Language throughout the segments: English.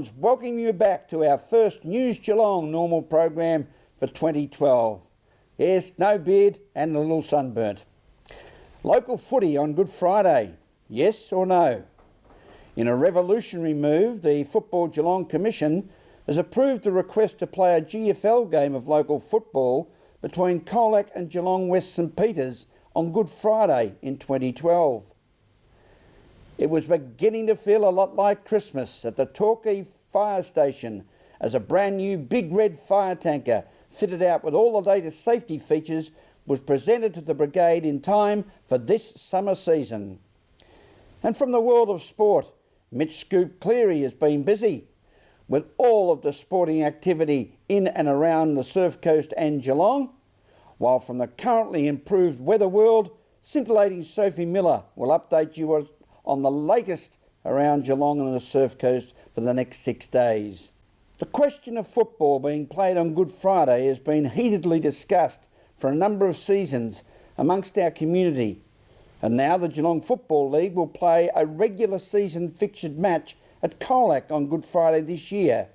Johns welcoming you back to our first News Geelong normal program for 2012. Yes, no beard and a little sunburnt. Local footy on Good Friday, yes or no? In a revolutionary move, the Football Geelong Commission has approved the request to play a GFL game of local football between Colac and Geelong West St Peters on Good Friday in 2012. It was beginning to feel a lot like Christmas at the Torquay Fire Station as a brand new big red fire tanker fitted out with all the latest safety features was presented to the brigade in time for this summer season. And from the world of sport, Mitch Scoop Cleary has been busy with all of the sporting activity in and around the Surf Coast and Geelong, while from the currently improved weather world, scintillating Sophie Miller will update you on the latest around Geelong and the Surf Coast for the next 6 days. The question of football being played on Good Friday has been heatedly discussed for a number of seasons amongst our community, and now the Geelong Football League will play a regular season fixtured match at Colac on Good Friday this year.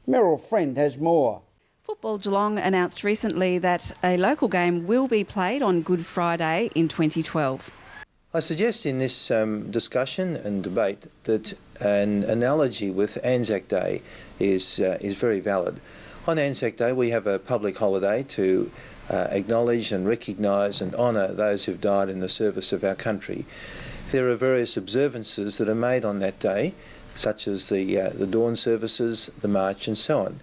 Meryl Friend has more. Football Geelong announced recently that a local game will be played on Good Friday in 2012. I suggest in this discussion and debate that an analogy with Anzac Day is very valid. On Anzac Day we have a public holiday to acknowledge and recognise and honour those who've died in the service of our country. There are various observances that are made on that day, such as the dawn services, the march and so on.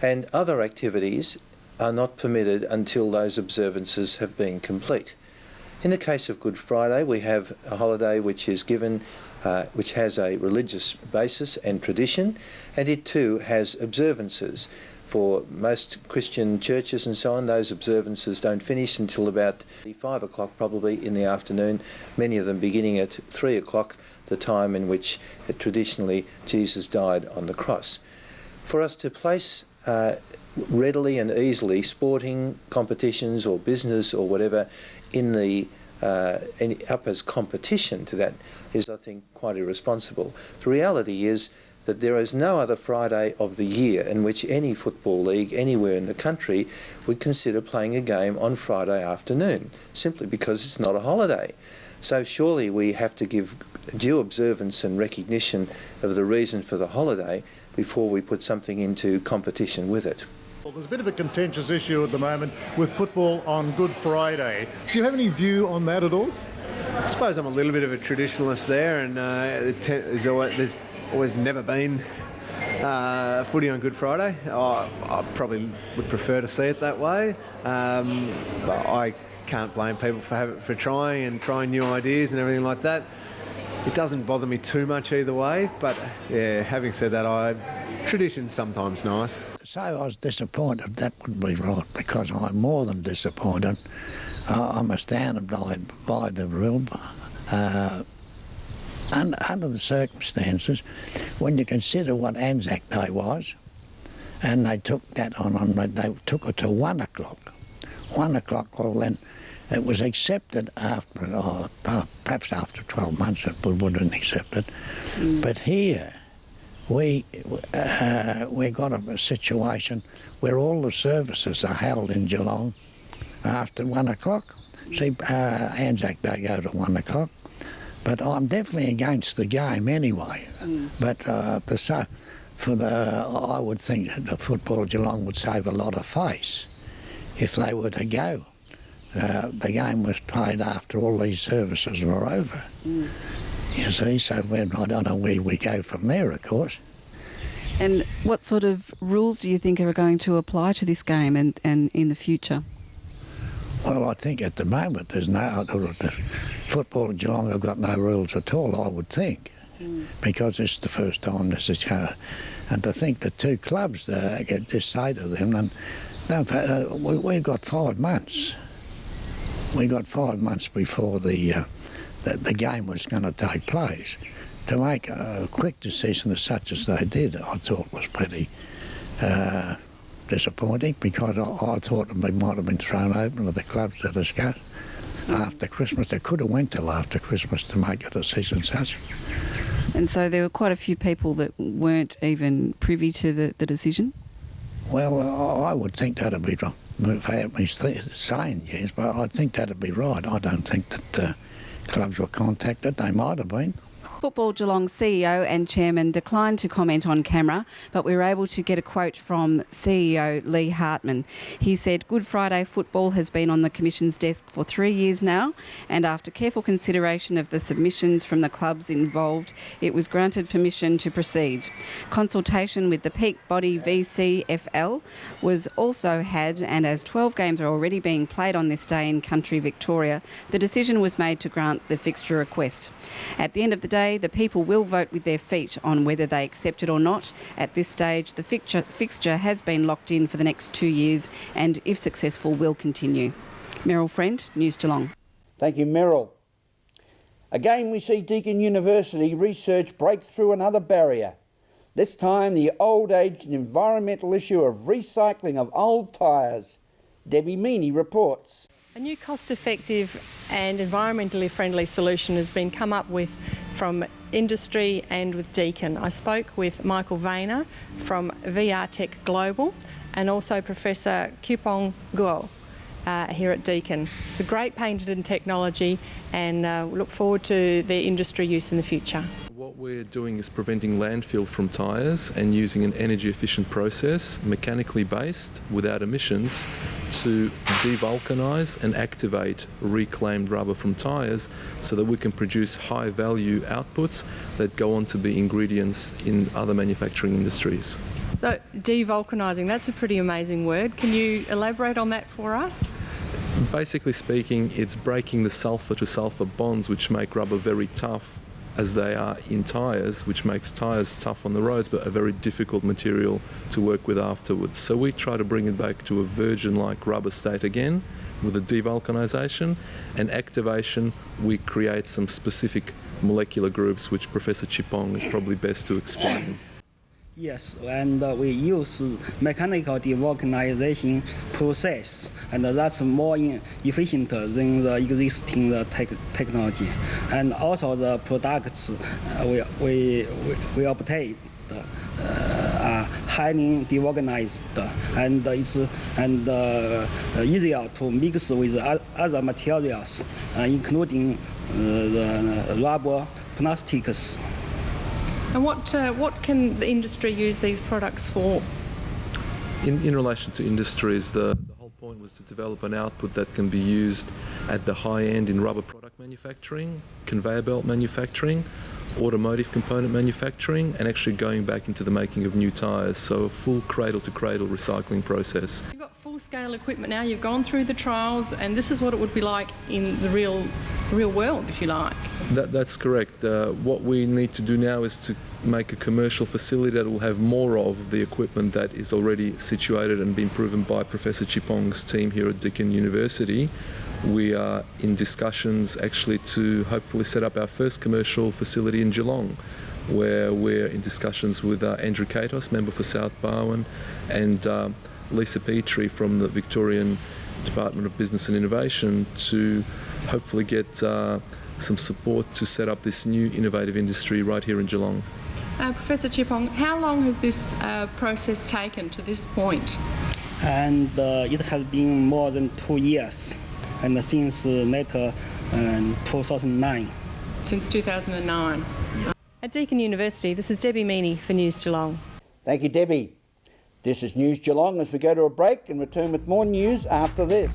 And other activities are not permitted until those observances have been complete. In the case of Good Friday, we have a holiday which is given, which has a religious basis and tradition, and it too has observances. For most Christian churches and so on, those observances don't finish until about 5 o'clock probably in the afternoon, many of them beginning at 3 o'clock, the time in which traditionally Jesus died on the cross. For us to place readily and easily sporting competitions or business or whatever in the up as competition to that is, I think, quite irresponsible. The reality is that there is no other Friday of the year in which any football league anywhere in the country would consider playing a game on Friday afternoon, simply because it's not a holiday. So surely we have to give due observance and recognition of the reason for the holiday before we put something into competition with it. Well, there's a bit of a contentious issue at the moment with football on Good Friday. Do you have any view on that at all? I suppose I'm a little bit of a traditionalist there, and there's always never been footy on Good Friday. I probably would prefer to see it that way, but I can't blame people for trying new ideas and everything like that. It doesn't bother me too much either way, but yeah, having said that, tradition's sometimes nice. So I was disappointed that wouldn't be right, because I'm more than disappointed. I'm astounded by the rule. Under the circumstances, when you consider what Anzac Day was, and they took that they took it to 1 o'clock. 1 o'clock, well then, it was accepted after, perhaps after 12 months it wouldn't accept it. But here, we got a situation where all the services are held in Geelong after 1 o'clock. See, Anzac Day go to 1 o'clock. But I'm definitely against the game anyway. But I would think that the Football Geelong would save a lot of face if they were to go. The game was played after all these services were over. You see, so I don't know where we go from there, of course. And what sort of rules do you think are going to apply to this game and in the future? Well, I think at the moment there's the Football in Geelong have got no rules at all, I would think, because it's the first time this is going. And to think the two clubs get this say to them, and we've got 5 months. We got 5 months before the game was going to take place. To make a quick decision as such as they did, I thought was pretty disappointing, because I thought they might have been thrown open to the clubs to discuss after Christmas. They could have went till after Christmas to make a decision such. And so there were quite a few people that weren't even privy to the decision? Well, I would think that'd be wrong. Without me saying yes, but I think that'd be right. I don't think that clubs were contacted. They might have been. Football Geelong CEO and Chairman declined to comment on camera, but we were able to get a quote from CEO Lee Hartman. He said, "Good Friday football has been on the Commission's desk for 3 years now, and after careful consideration of the submissions from the clubs involved, it was granted permission to proceed. Consultation with the peak body VCFL was also had, and as 12 games are already being played on this day in country Victoria, the decision was made to grant the fixture request. At the end of the day, the people will vote with their feet on whether they accept it or not. At this stage, the fixture has been locked in for the next 2 years and, if successful, will continue." Meryl Friend, News Geelong. Thank you, Meryl. Again, we see Deakin University research break through another barrier. This time, the old age and environmental issue of recycling of old tyres. Debbie Meaney reports. A new cost-effective and environmentally friendly solution has been come up with from industry and with Deakin. I spoke with Michael Vayner from VR Tech Global and also Professor Pt1 Guo here at Deakin. It's a great patented technology, and we look forward to their industry use in the future. What we're doing is preventing landfill from tyres and using an energy efficient process, mechanically based, without emissions, to devulcanise and activate reclaimed rubber from tyres so that we can produce high value outputs that go on to be ingredients in other manufacturing industries. So devulcanising, that's a pretty amazing word. Can you elaborate on that for us? Basically speaking, it's breaking the sulphur to sulphur bonds which make rubber very tough as they are in tyres, which makes tyres tough on the roads but a very difficult material to work with afterwards. So we try to bring it back to a virgin-like rubber state again with a devulcanisation and activation. We create some specific molecular groups which Professor Chipong is probably best to explain. Yes, and we use mechanical devulcanization process, and that's more efficient than the existing technology. And also the products we obtain are highly devulcanized, and it's easier to mix with other materials, including the rubber, plastics. And what can the industry use these products for? In relation to industries, the whole point was to develop an output that can be used at the high end in rubber product manufacturing, conveyor belt manufacturing, automotive component manufacturing, and actually going back into the making of new tyres. So a full cradle-to-cradle recycling process. You've got full-scale equipment now, you've gone through the trials, and this is what it would be like in the real world, if you like. That's correct. What we need to do now is to make a commercial facility that will have more of the equipment that is already situated and been proven by Professor Chipong's team here at Deakin University. We are in discussions actually to hopefully set up our first commercial facility in Geelong, where we're in discussions with Andrew Katos, member for South Barwon, and Lisa Petrie from the Victorian Department of Business and Innovation to hopefully get some support to set up this new innovative industry right here in Geelong. Professor Chipong, how long has this process taken to this point? And it has been more than 2 years, and since later 2009. Since 2009. At Deakin University, this is Debbie Meaney for News Geelong. Thank you, Debbie. This is News Geelong as we go to a break and return with more news after this.